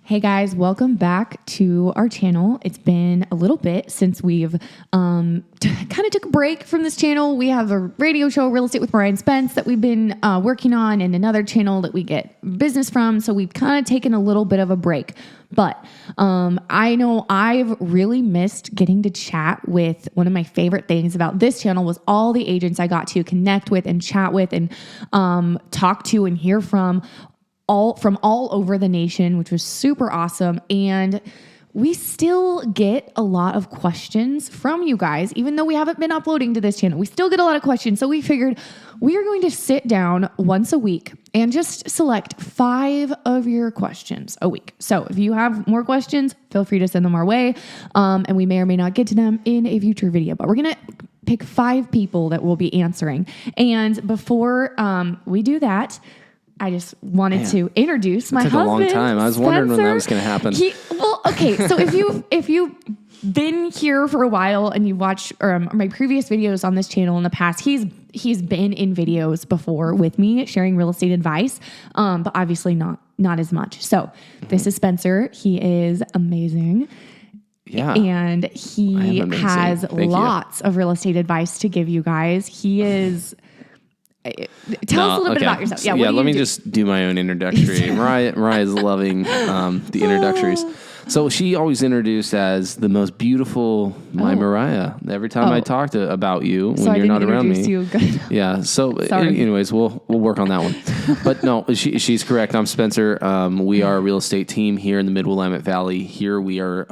Hey guys, welcome back to our channel. It's been a little bit since we've kind of took a break from this channel. We have a radio show, Real Estate with Mariah and Spence, that we've been working on, and another channel that we get business from. So we've kind of taken a little bit of a break. But I know I've really missed getting to chat with. One of my favorite things about this channel was all the agents I got to connect with and chat with and talk to and hear from all over the nation, which was super awesome. And we still get a lot of questions from you guys, even though we haven't been uploading to this channel. We still get a lot of questions. So we figured we are going to sit down once a week and just select 5 of your questions a week. So if you have more questions, feel free to send them our way. And we may or may not get to them in a future video, but we're going to pick 5 people that we'll be answering. And before we do that, I just wanted to introduce my husband. It took a long time. I was wondering when that was going to happen. So if you've been here for a while and you watch my previous videos on this channel in the past, he's been in videos before with me sharing real estate advice, but obviously not as much. So this is Spencer. He is amazing. Yeah. And he has lots of real estate advice to give you guys. He is... Tell us a little bit about yourself. Let me just do my own introductory. Mariah is loving the introductories. So she always introduced as the most beautiful Mariah. Every time I talked about you when you're not around me. You. Good. Yeah. So anyways, we'll work on that one. But no, she's correct. I'm Spencer. We are a real estate team here in the Mid-Willamette Valley. Here we are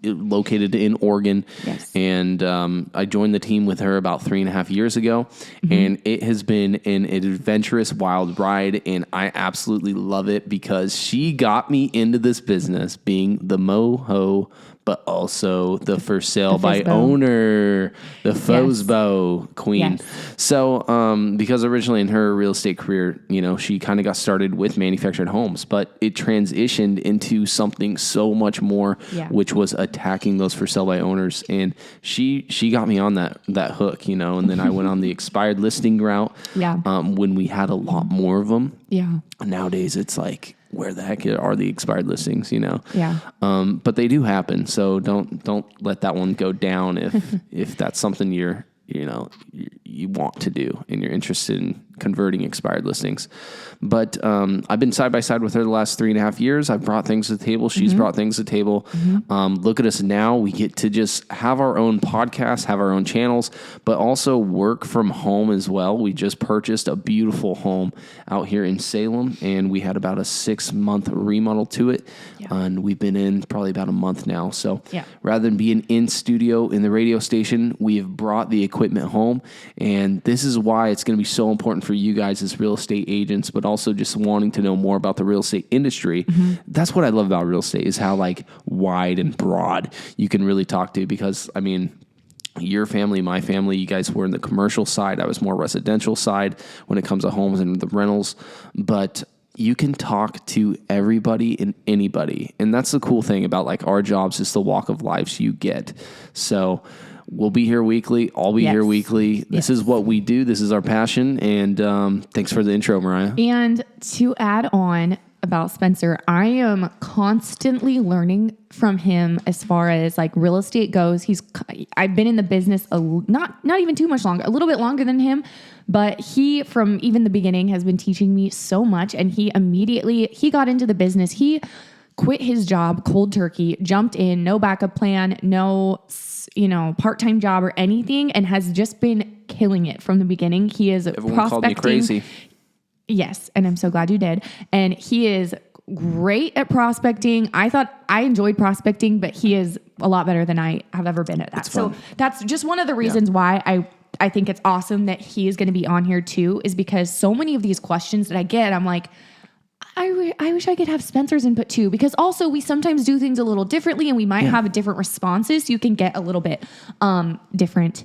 located in Oregon. Yes. And I joined the team with her about 3.5 years ago. And it has been an adventurous, wild ride. And I absolutely love it because she got me into this business being the moho, but also the for sale by owner, the FOSBO queen. Yes. So, because originally in her real estate career, she kind of got started with manufactured homes, but it transitioned into something so much more, which was attacking those for sale by owners. And she got me on that hook, and then I went on the expired listing route. When we had a lot more of them. Yeah. Nowadays it's like, where the heck are the expired listings, Yeah. But they do happen. So don't let that one go down if that's something you want to do and you're interested in converting expired listings. But I've been side by side with her the last 3.5 years. I've brought things to the table. She's brought things to the table. Look at us now. We get to just have our own podcasts, have our own channels, but also work from home as well. We just purchased a beautiful home out here in Salem, and we had about a 6-month remodel to it. And we've been in probably about a month now. So rather than being in studio in the radio station, we have brought the equipment home. And this is why it's going to be so important for you guys as real estate agents, but also just wanting to know more about the real estate industry. That's what I love about real estate, is how wide and broad you can really talk to, because your family, my family, you guys were in the commercial side. I was more residential side when it comes to homes and the rentals, but you can talk to everybody and anybody. And that's the cool thing about our jobs, is the walk of lives you get. So we'll be here weekly. I'll be here weekly. This is what we do. This is our passion. And thanks for the intro, Mariah. And to add on about Spencer, I am constantly learning from him as far as real estate goes. I've been in the business not even too much longer, a little bit longer than him, but he, from even the beginning, has been teaching me so much. And he got into the business. He quit his job cold turkey, jumped in, no backup plan, no part-time job or anything, and has just been killing it from the beginning. He is Everyone prospecting. Called me crazy. Yes, and I'm so glad you did. And he is great at prospecting. I thought I enjoyed prospecting, but he is a lot better than I have ever been at that. So that's just one of the reasons why I think it's awesome that he is going to be on here too, is because so many of these questions that I get, I'm like, I wish I could have Spencer's input too, because also we sometimes do things a little differently and we might have different responses. So you can get a little bit different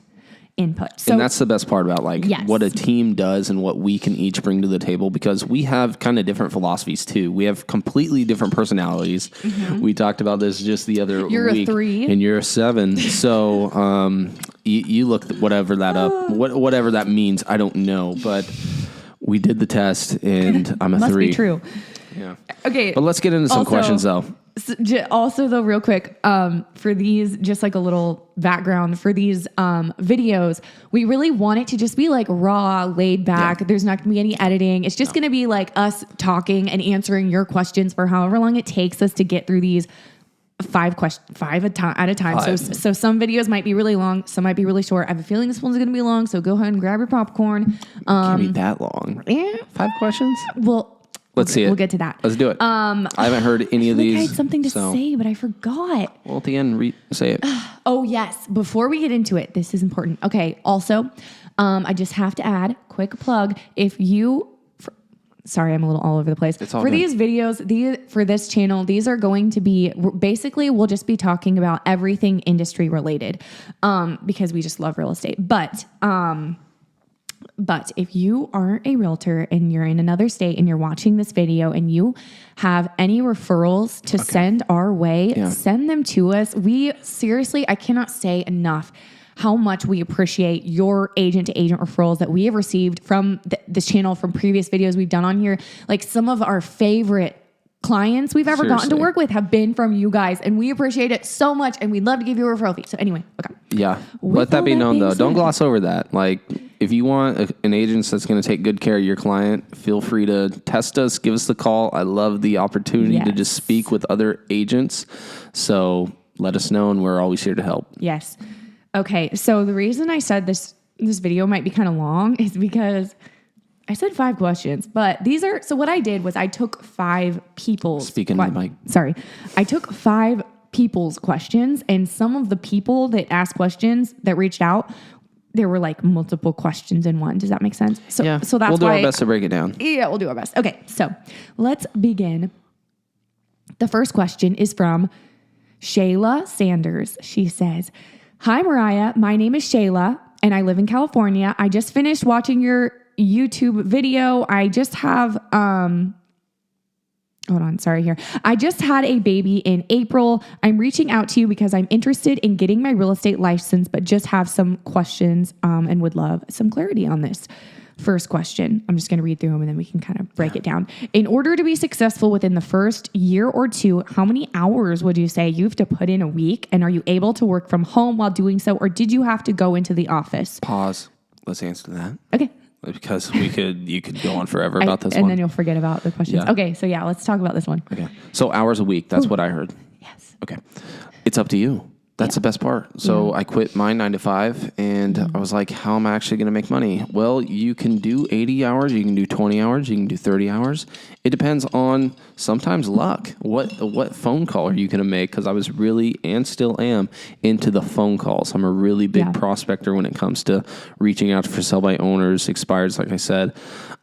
input. So, and that's the best part about what a team does and what we can each bring to the table, because we have kind of different philosophies too. We have completely different personalities. We talked about this just the other week. You're a 3 and you're a 7. So you look whatever that up, whatever that means. I don't know, but we did the test and I'm a 3. Must be true. Yeah. Okay. But let's get into some questions though. Also, though, real quick, for these, just like a little background for these videos, we really want it to just be like raw, laid back. There's not going to be any editing. It's just going to be like us talking and answering your questions for however long it takes us to get through these five at a time. So some videos might be really long, some might be really short. I have a feeling this one's going to be long, so go ahead and grab your popcorn. Can't be that long. Yeah. 5 questions? Well, let's see it. We'll get to that. Let's do it. I haven't heard any of these. I had something to say, but I forgot. Well, at the end, say it. Oh, yes. Before we get into it, this is important. Okay. Also, I just have to add, quick plug. Sorry, I'm a little all over the place. For good. These videos, for this channel, these are going to be, basically, we'll just be talking about everything industry related, because we just love real estate. But if you aren't a realtor and you're in another state and you're watching this video and you have any referrals to send our way, send them to us. We seriously, I cannot say enough how much we appreciate your agent to agent referrals that we have received from this channel, from previous videos we've done on here. Like, some of our favorite clients we've ever gotten to work with have been from you guys, and we appreciate it so much, and we'd love to give you a referral fee. So anyway, okay. Yeah. Let that be known, though. Don't gloss over that. Like, if you want an agent that's going to take good care of your client, feel free to test us, give us the call. I love the opportunity to just speak with other agents. So let us know, and we're always here to help. Yes. Okay, so the reason I said this video might be kind of long is because I said 5 questions, but these are, so what I did was I took 5 people's... Speaking to the mic. Sorry. I took 5 people's questions, and some of the people that asked questions that reached out, there were like multiple questions in one. Does that make sense? So that's we'll do our best to break it down. Yeah, we'll do our best. Okay, so let's begin. The first question is from Shayla Sanders. She says, "Hi, Mariah. My name is Shayla, and I live in California. I just finished watching your YouTube video. I just have, I just had a baby in April. I'm reaching out to you because I'm interested in getting my real estate license, but just have some questions, and would love some clarity on this." First question, I'm just going to read through them and then we can kind of break it down. In order to be successful within the first year or 2, how many hours would you say you have to put in a week? And are you able to work from home while doing so? Or did you have to go into the office? Pause. Let's answer that. Okay. Because you could go on forever about this one. And then you'll forget about the questions. Yeah. Okay. So let's talk about this one. Okay. So hours a week. That's what I heard. Yes. Okay. It's up to you. That's the best part. So I quit my 9 to 5 and I was like, how am I actually going to make money? Well, you can do 80 hours. You can do 20 hours. You can do 30 hours. It depends on sometimes luck. What phone call are you going to make? Because I was really, and still am, into the phone calls. I'm a really big prospector when it comes to reaching out for sell by owners, expireds, like I said.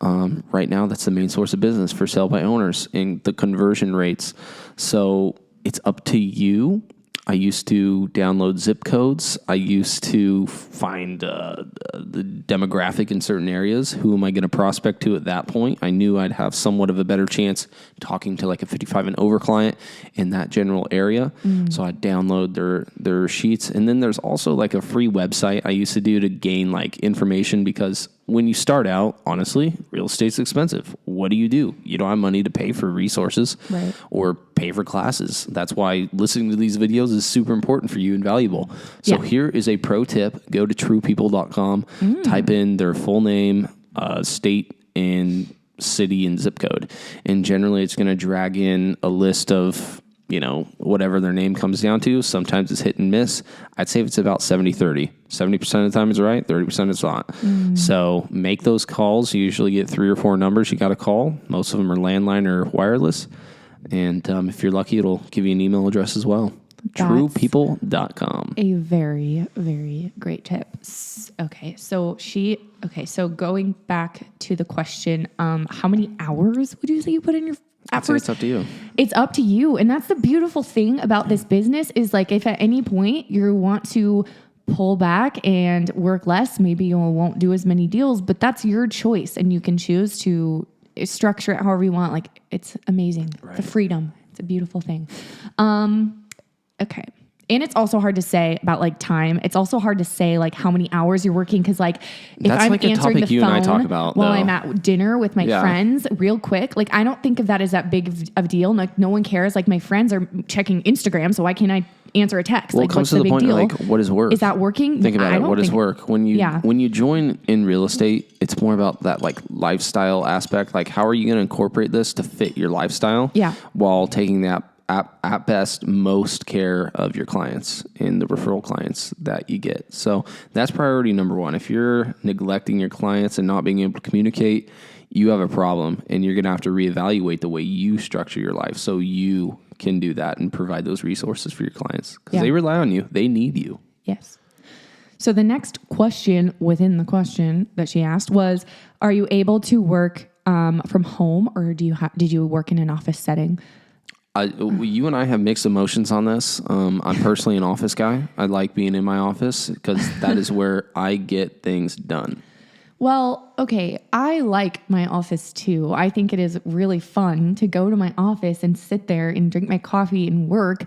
Right now, that's the main source of business for sell by owners and the conversion rates. So it's up to you. I used to download zip codes. I used to find the demographic in certain areas. Who am I going to prospect to at that point? I knew I'd have somewhat of a better chance talking to like a 55 and over client in that general area. So I'd download their sheets. And then there's also like a free website I used to do to gain like information, because when you start out, honestly, real estate's expensive. What do? You don't have money to pay for resources or pay for classes. That's why listening to these videos is super important for you and valuable. So here is a pro tip. Go to truepeople.com, type in their full name, state, and city and zip code. And generally it's going to drag in a list of, whatever their name comes down to. Sometimes it's hit and miss. I'd say it's about 70-30. 70% of the time it's right, 30% it's not. So make those calls. You usually get 3 or 4 numbers you got to call. Most of them are landline or wireless. And if you're lucky, it'll give you an email address as well. Truepeople.com. A very, very great tip. Okay. So going back to the question, how many hours would you say you put in your I'd say it's up to you. It's up to you. And that's the beautiful thing about this business is like, if at any point you want to pull back and work less, maybe you won't do as many deals, but that's your choice and you can choose to structure it however you want. Like, it's amazing. Right. The freedom. It's a beautiful thing. Okay. And it's also hard to say about like time. It's also hard to say like how many hours you're working. Cause like if That's I'm like a answering topic the you phone and I talk about, while though. I'm at dinner with my friends real quick, like I don't think of that as that big of a deal. Like no one cares. Like my friends are checking Instagram. So why can't I answer a text? Well, like it comes what's to the the big point deal? like, what is work? Is that working? Think about I it. don't What is think- work? When you join in real estate, it's more about that like lifestyle aspect. Like, how are you going to incorporate this to fit your lifestyle? Yeah. While taking that at best most care of your clients and the referral clients that you get. So that's priority number one. If you're neglecting your clients and not being able to communicate, you have a problem, and you're going to have to reevaluate the way you structure your life so you can do that and provide those resources for your clients, because they rely on you. They need you. Yes. So the next question within the question that she asked was, are you able to work from home, or did you work in an office setting? You and I have mixed emotions on this. I'm personally an office guy. I like being in my office because that is where I get things done. Well, okay, I like my office too. I think it is really fun to go to my office and sit there and drink my coffee and work.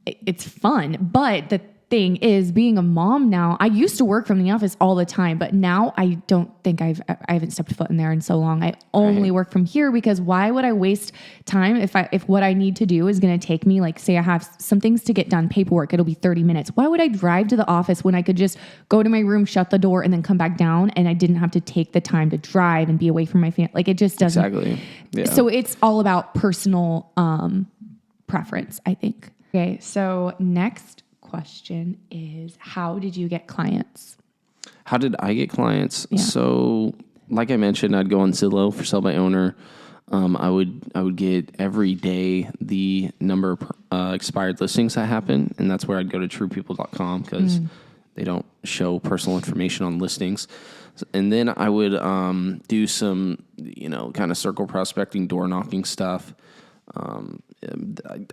It's fun. But the thing is, being a mom now, I used to work from the office all the time, but now I don't think I haven't stepped foot in there in so long. I only work from here, because why would I waste time if what I need to do is going to take me, like, say I have some things to get done, paperwork, it'll be 30 minutes. Why would I drive to the office when I could just go to my room, shut the door, and then come back down, and I didn't have to take the time to drive and be away from my family? Like, it just doesn't. Exactly. Yeah. So it's all about personal preference, I think. Okay, so next question is, how did you get clients? How did I get clients? Yeah. So, like I mentioned, I'd go on Zillow for sell by owner. I would get every day the number of expired listings that happen, and that's where I'd go to truepeople.com, because they don't show personal information on listings. And then I would do some, kind of circle prospecting, door knocking stuff.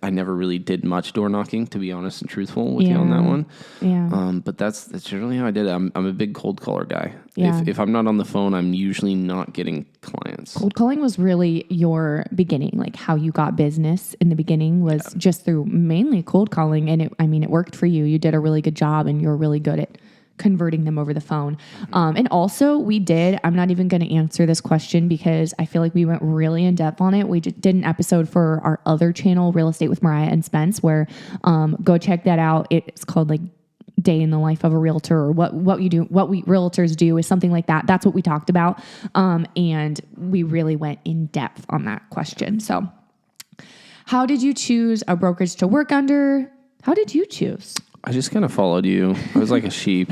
I never really did much door knocking, to be honest and truthful with you on that one. Yeah. But that's generally how I did it. I'm a big cold caller guy. Yeah. If I'm not on the phone, I'm usually not getting clients. Cold calling was really your beginning, like how you got business in the beginning was just through mainly cold calling. And it worked for you. You did a really good job, and you're really good at converting them over the phone. And also I'm not even going to answer this question because I feel like we went really in depth on it. We did an episode for our other channel, Real Estate with Mariah and Spence, where go check that out. It's called like Day in the Life of a Realtor, or what we realtors do, is something like that. That's what we talked about. And we really went in depth on that question. So how did you choose a brokerage to work under? How did you choose? I just kind of followed you. I was like a sheep.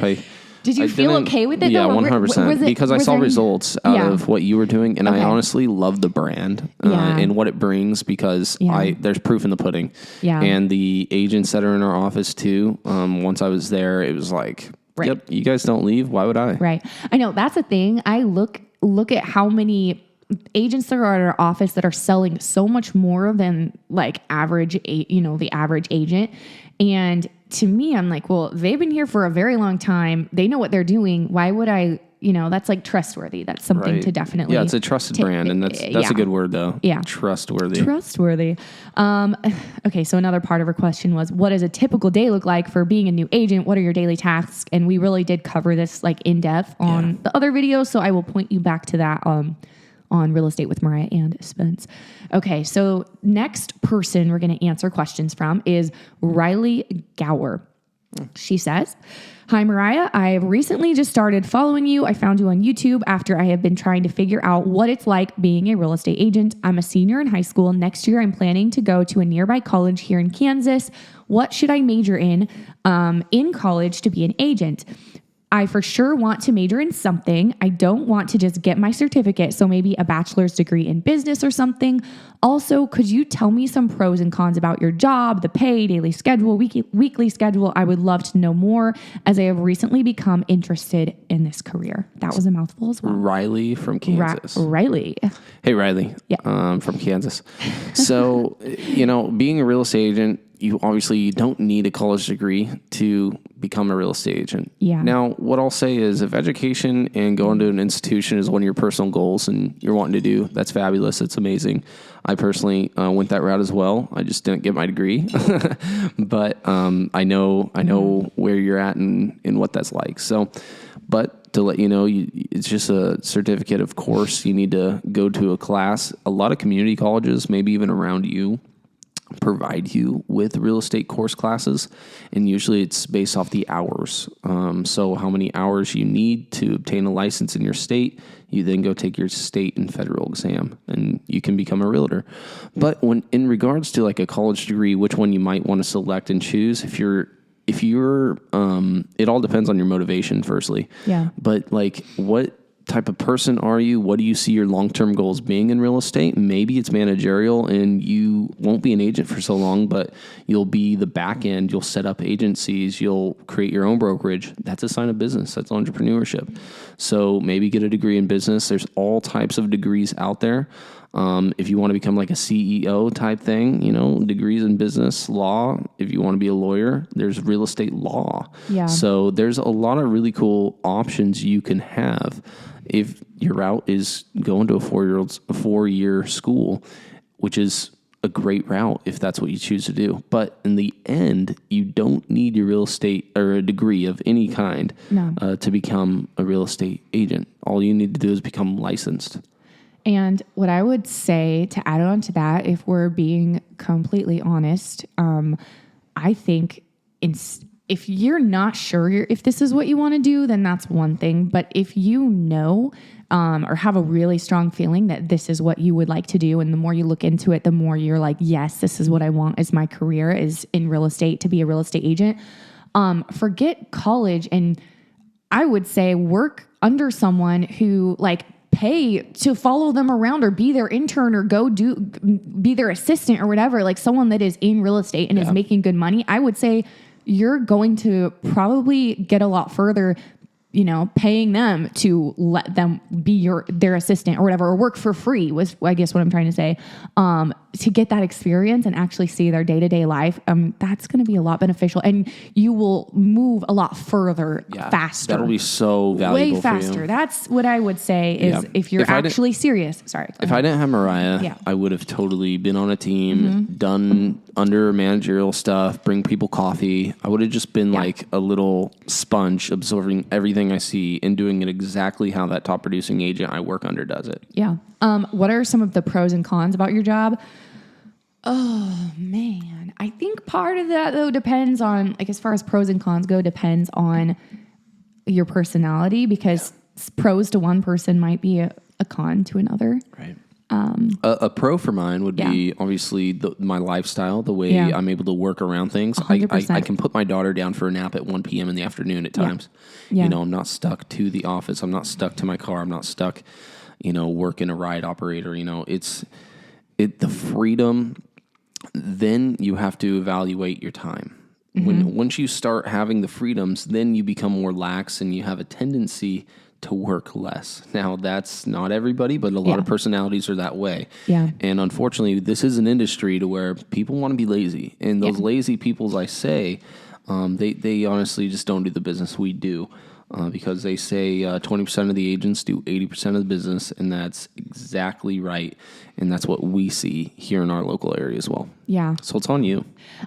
Did you feel okay with it? Yeah, though? 100%. Because I saw results out of what you were doing, and I honestly love the brand and what it brings, because there's proof in the pudding. Yeah. And the agents that are in our office too, once I was there, it was like, yep, you guys don't leave. Why would I? Right. I know, that's the thing. I look at how many agents there are at our office that are selling so much more than like the average agent. And to me, I'm like, well, they've been here for a very long time. They know what they're doing. Why would I, that's like trustworthy. That's something to definitely. Yeah, it's a trusted brand. And that's a good word though. Yeah. Trustworthy. Okay. So another part of her question was, what does a typical day look like for being a new agent? What are your daily tasks? And we really did cover this like in depth on the other videos. So I will point you back to that, on Real Estate with Mariah and Spence. Okay, so next person we're going to answer questions from is Riley Gower. She says, "Hi, Mariah. I've recently just started following you. I found you on YouTube after I have been trying to figure out what it's like being a real estate agent. I'm a senior in high school. Next year, I'm planning to go to a nearby college here in Kansas. What should I major in college to be an agent? I for sure want to major in something. I don't want to just get my certificate, so maybe a bachelor's degree in business or something. Also, could you tell me some pros and cons about your job, the pay, daily schedule, weekly schedule? I would love to know more, as I have recently become interested in this career." That was a mouthful as well. Riley from Kansas. Riley. Hey, Riley. Yeah. From Kansas. So, being a real estate agent you obviously don't need a college degree to become a real estate agent. Yeah. Now, what I'll say is if education and going to an institution is one of your personal goals and you're wanting to do, that's fabulous. It's amazing. I personally went that route as well. I just didn't get my degree, but I know where you're at and what that's like. So, but to let you know, it's just a certificate of course. You need to go to a class. A lot of community colleges, maybe even around you, provide you with real estate course classes, and usually it's based off the hours. So how many hours you need to obtain a license in your state, you then go take your state and federal exam, and you can become a realtor. But when in regards to like a college degree, which one you might want to select and choose, if you're it all depends on your motivation firstly. Yeah. But like, what type of person are you? What do you see your long-term goals being in real estate? Maybe it's managerial and you won't be an agent for so long, but you'll be the back end. You'll set up agencies. You'll create your own brokerage. That's a sign of business. That's entrepreneurship. So maybe get a degree in business. There's all types of degrees out there. If you want to become like a CEO type thing, degrees in business, law. If you want to be a lawyer, there's real estate law. Yeah. So there's a lot of really cool options you can have if your route is going to a 4-year school, which is a great route if that's what you choose to do. But in the end, you don't need your real estate or a degree of any kind to become a real estate agent. All you need to do is become licensed. And what I would say to add on to that, if we're being completely honest, I think if you're not sure if this is what you want to do, then that's one thing. But if you know or have a really strong feeling that this is what you would like to do, and the more you look into it, the more you're like, yes, this is what I want as my career, is in real estate, to be a real estate agent. Forget college, and I would say work under someone who pay to follow them around or be their intern or be their assistant or whatever, like someone that is in real estate and is making good money. I would say you're going to probably get a lot further, paying them to let them be their assistant or whatever, or work for free was, I guess, what I'm trying to say, to get that experience and actually see their day-to-day life. That's going to be a lot beneficial, and you will move a lot further, faster. That'll be so valuable way faster. for you. That's what I would say is if you're actually serious. Sorry. If I didn't have Mariah, I would have totally been on a team, done under managerial stuff, bring people coffee. I would have just been like a little sponge, absorbing everything I see and doing it exactly how that top producing agent I work under does it. Yeah. What are some of the pros and cons about your job? Oh man. I think part of that though depends on, as far as pros and cons go, depends on your personality, because pros to one person might be a con to another. Right. A pro for mine would be obviously my lifestyle, the way I'm able to work around things. I can put my daughter down for a nap at 1 p.m. in the afternoon at times. Yeah. I'm not stuck to the office. I'm not stuck to my car. I'm not stuck, working a ride operator. It's the freedom. Then you have to evaluate your time. Once you start having the freedoms, then you become more lax and you have a tendency to work less. Now, that's not everybody, but a lot of personalities are that way. Yeah. And unfortunately, this is an industry to where people want to be lazy. And those lazy people, I say, they honestly just don't do the business we do. Because they say 20% of the agents do 80% of the business, and that's exactly right. And that's what we see here in our local area as well. Yeah. So it's on you.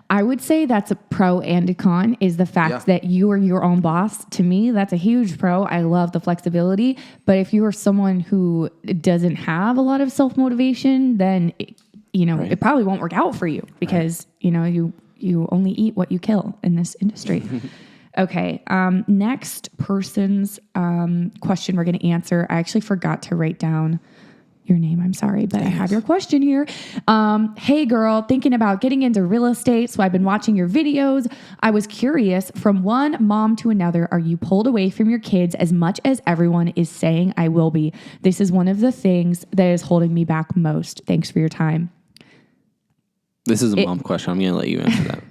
I would say that's a pro and a con, is the fact that you are your own boss. To me, that's a huge pro. I love the flexibility. But if you are someone who doesn't have a lot of self-motivation, then it probably won't work out for you, because you only eat what you kill in this industry. Okay. Next person's question we're going to answer. I actually forgot to write down your name. I'm sorry, but I have your question here. Hey girl, thinking about getting into real estate. So I've been watching your videos. I was curious, from one mom to another, are you pulled away from your kids as much as everyone is saying I will be? This is one of the things that is holding me back most. Thanks for your time. This is a mom question. I'm going to let you answer that.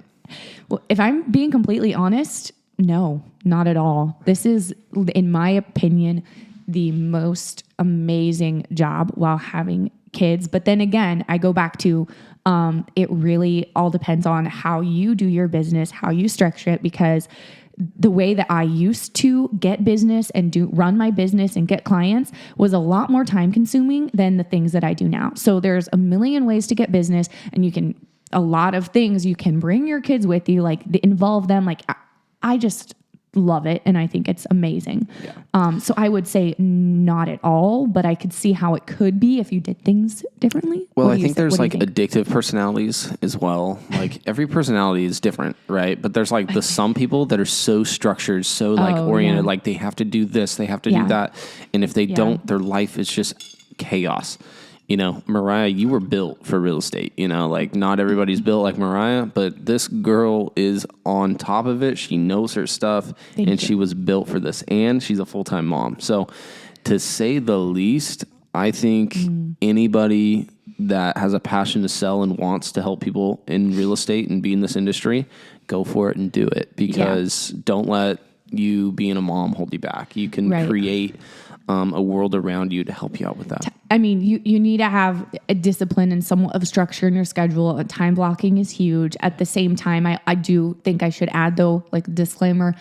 Well, if I'm being completely honest, no, not at all. This is, in my opinion, the most amazing job while having kids. But then again, I go back to It really all depends on how you do your business, how you structure it, because the way that I used to get business and run my business and get clients was a lot more time consuming than the things that I do now. So there's a million ways to get business, and a lot of things you can bring your kids with you, like involve them. Like I just love it. And I think it's amazing. Yeah. So I would say not at all, but I could see how it could be if you did things differently. Well, I think there's like addictive personalities as well. Like every personality is different, right? But there's like some people that are so structured, so like oriented, like they have to do this, they have to do that. And if they don't, their life is just chaos. You know, Mariah, you were built for real estate. You know, like not everybody's built like Mariah, but this girl is on top of it. She knows her stuff, she was built for this, and she's a full-time mom. So to say the least, I think anybody that has a passion to sell and wants to help people in real estate and be in this industry, go for it and do it, because don't let you being a mom hold you back. You can create a world around you to help you out with that. I mean, you need to have a discipline and somewhat of structure in your schedule. Time blocking is huge. At the same time, I do think I should add, though, like a disclaimer,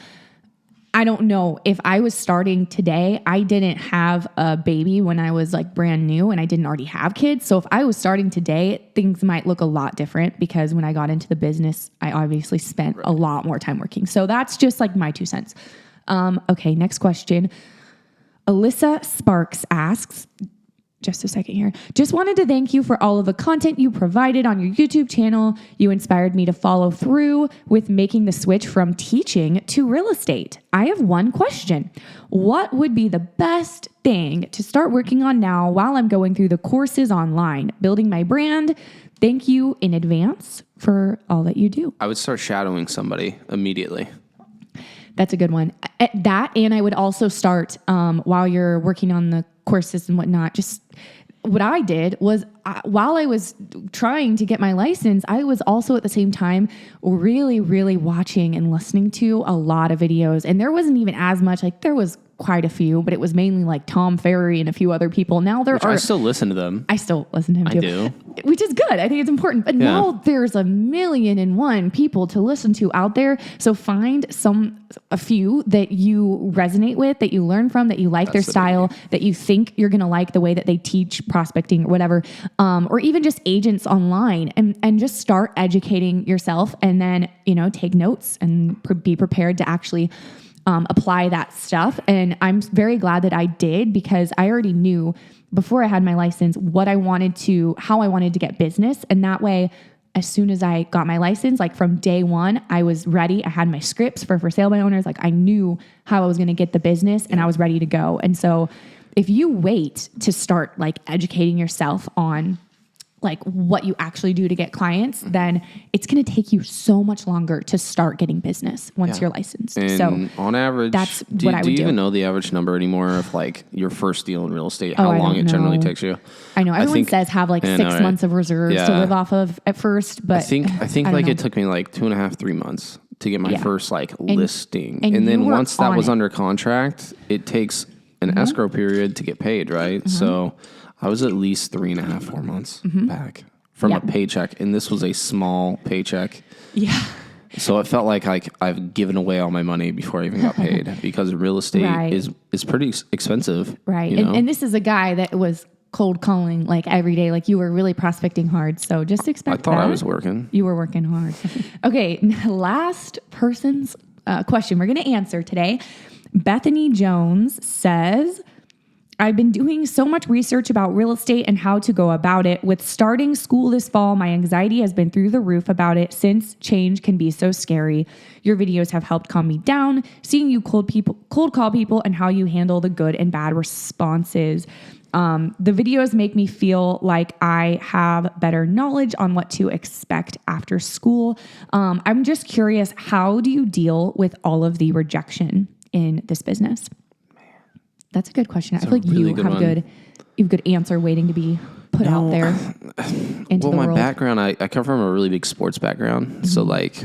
I don't know if I was starting today, I didn't have a baby when I was like brand new and I didn't already have kids. So if I was starting today, things might look a lot different, because when I got into the business, I obviously spent a lot more time working. So that's just like my 2 cents. Okay, next question. Alyssa Sparks asks, just a second here. Just wanted to thank you for all of the content you provided on your YouTube channel. You inspired me to follow through with making the switch from teaching to real estate. I have one question. What would be the best thing to start working on now while I'm going through the courses online, building my brand? Thank you in advance for all that you do. I would start shadowing somebody immediately. That's a good one. That, and I would also start while you're working on the courses and whatnot. Just what I did was while I was trying to get my license, I was also at the same time really, really watching and listening to a lot of videos. And there wasn't even as much, like there was quite a few, but it was mainly like Tom Ferry and a few other people. Now I still listen to them. I still listen to him too. I do. Which is good. I think it's important. But now there's 1,000,001 people to listen to out there. So find a few that you resonate with, that you learn from, that you like their style, that you think you're going to like the way that they teach prospecting or whatever, or even just agents online, and just start educating yourself, and then, take notes and be prepared to actually apply that stuff. And I'm very glad that I did, because I already knew before I had my license how I wanted to get business. And that way, as soon as I got my license, like from day one, I was ready. I had my scripts for sale by owners. Like I knew how I was going to get the business, and I was ready to go. And so if you wait to start like educating yourself on like what you actually do to get clients, then it's going to take you so much longer to start getting business once you're licensed. And so on average, that's what I would do. Do you even know the average number anymore of like your first deal in real estate, how long it generally takes you? I know everyone says have like 6 months of reserves to live off of at first, but I think like it took me like 2.5, 3 months to get my first like listing. And then once that was under contract, it takes an escrow period to get paid, right? So I was at least 3.5, 4 months back from a paycheck, and this was a small paycheck. Yeah. So it felt like I've given away all my money before I even got paid, because real estate is pretty expensive. Right. And this is a guy that was cold calling like every day. Like you were really prospecting hard. So just expect that. I thought I was working. You were working hard. Okay. Last person's question we're going to answer today. Bethany Jones says, I've been doing so much research about real estate and how to go about it. With starting school this fall, my anxiety has been through the roof about it, since change can be so scary. Your videos have helped calm me down, seeing you cold call people and how you handle the good and bad responses. The videos make me feel like I have better knowledge on what to expect after school. I'm just curious, how do you deal with all of the rejection in this business? That's a good question. I feel like you have a good answer waiting to be put out there into the world. My background, I come from a really big sports background. So like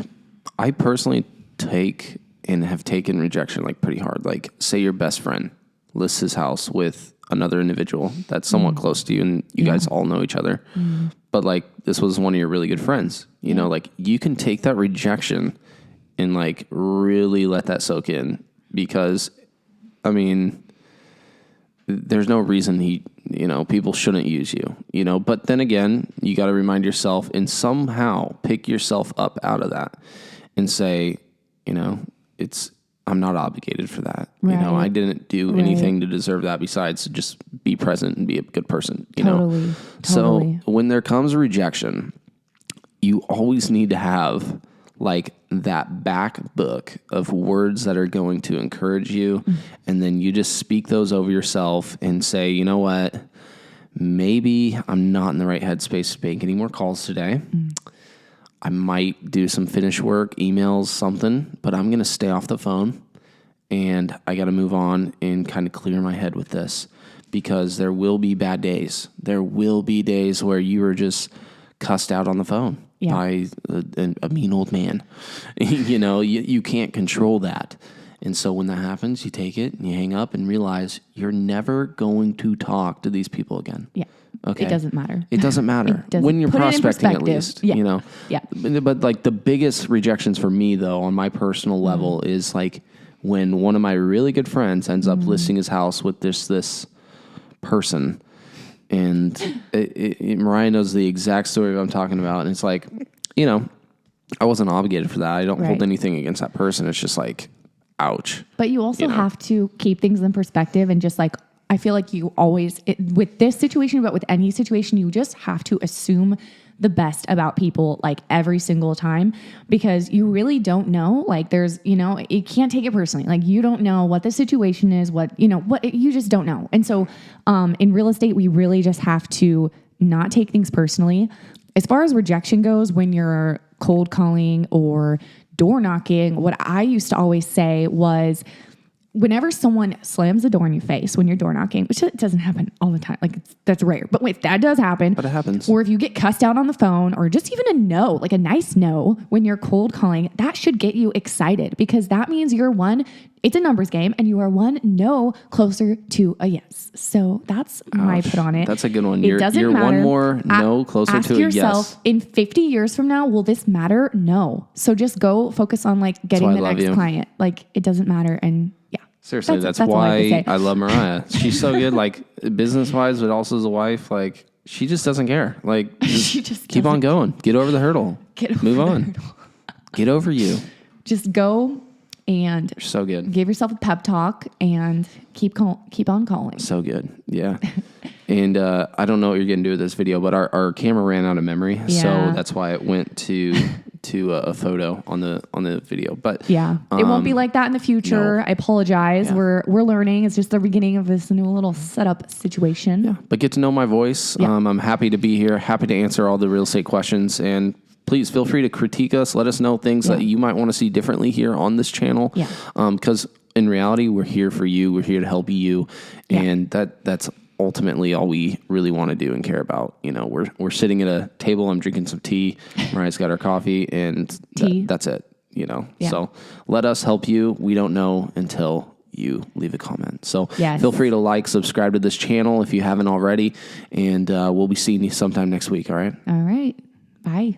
I personally take and have taken rejection like pretty hard. Like say your best friend lists his house with another individual that's somewhat close to you, and you guys all know each other. But like, this was one of your really good friends, you know, like you can take that rejection and like really let that soak in, because I mean, there's no reason people shouldn't use you, but then again, you got to remind yourself and somehow pick yourself up out of that and say, I'm not obligated for that. Right. I didn't do anything to deserve that besides just be present and be a good person, Totally. So when there comes a rejection, you always need to have like that back book of words that are going to encourage you. And then you just speak those over yourself and say, you know what, maybe I'm not in the right headspace to make any more calls today. I might do some finish work, emails, something, but I'm going to stay off the phone and I got to move on and kind of clear my head with this, because there will be bad days. There will be days where you are just cussed out on the phone by a mean old man. You can't control that. And so when that happens, you take it and you hang up and realize you're never going to talk to these people again. Yeah. Okay. It doesn't matter. It doesn't matter when you're prospecting, at least, Yeah. But like the biggest rejections for me though, on my personal level, is like when one of my really good friends ends up listing his house with this person. And Mariah knows the exact story I'm talking about. And it's like, I wasn't obligated for that. I don't hold anything against that person. It's just like, ouch. But you also have to keep things in perspective, and just like, I feel like you always, with this situation, but with any situation, you just have to assume the best about people like every single time, because you really don't know. Like there's, you can't take it personally. Like you don't know what the situation is, what you just don't know. And so in real estate, we really just have to not take things personally. As far as rejection goes, when you're cold calling or door knocking, what I used to always say was, whenever someone slams the door in your face when you're door knocking, which doesn't happen all the time, like that's rare, but if that does happen, but it happens, or if you get cussed out on the phone, or just even a no, like a nice no when you're cold calling, that should get you excited, because that means it's a numbers game, and you are one no closer to a yes. So that's my put on it. That's a good one. It doesn't matter. One more no closer to a yes. Ask yourself, in 50 years from now, will this matter? No. So just go focus on like getting the next client. Like it doesn't matter. And yeah. Seriously, that's why I love Mariah. She's so good, like business-wise, but also as a wife. Like she just doesn't care. Like she just keep on going. Get over the hurdle. Move on. Get over you. Just go and you're so good. Give yourself a pep talk and keep on calling. So good, yeah. And I don't know what you're going to do with this video, but our camera ran out of memory, so that's why it went to a photo on the video. But yeah, it won't be like that in the future. No. I apologize. Yeah. We're learning. It's just the beginning of this new little setup situation. Yeah, but get to know my voice. Yeah. I'm happy to be here. Happy to answer all the real estate questions, and please feel free to critique us. Let us know things that you might want to see differently here on this channel. Yeah. Because in reality, we're here for you. We're here to help you, and that's ultimately all we really want to do and care about. We're sitting at a table. I'm drinking some tea. Mariah's got her coffee, and that's it. Yeah. So let us help you. We don't know until you leave a comment. So feel free to subscribe to this channel if you haven't already, and we'll be seeing you sometime next week. All right. All right. Bye.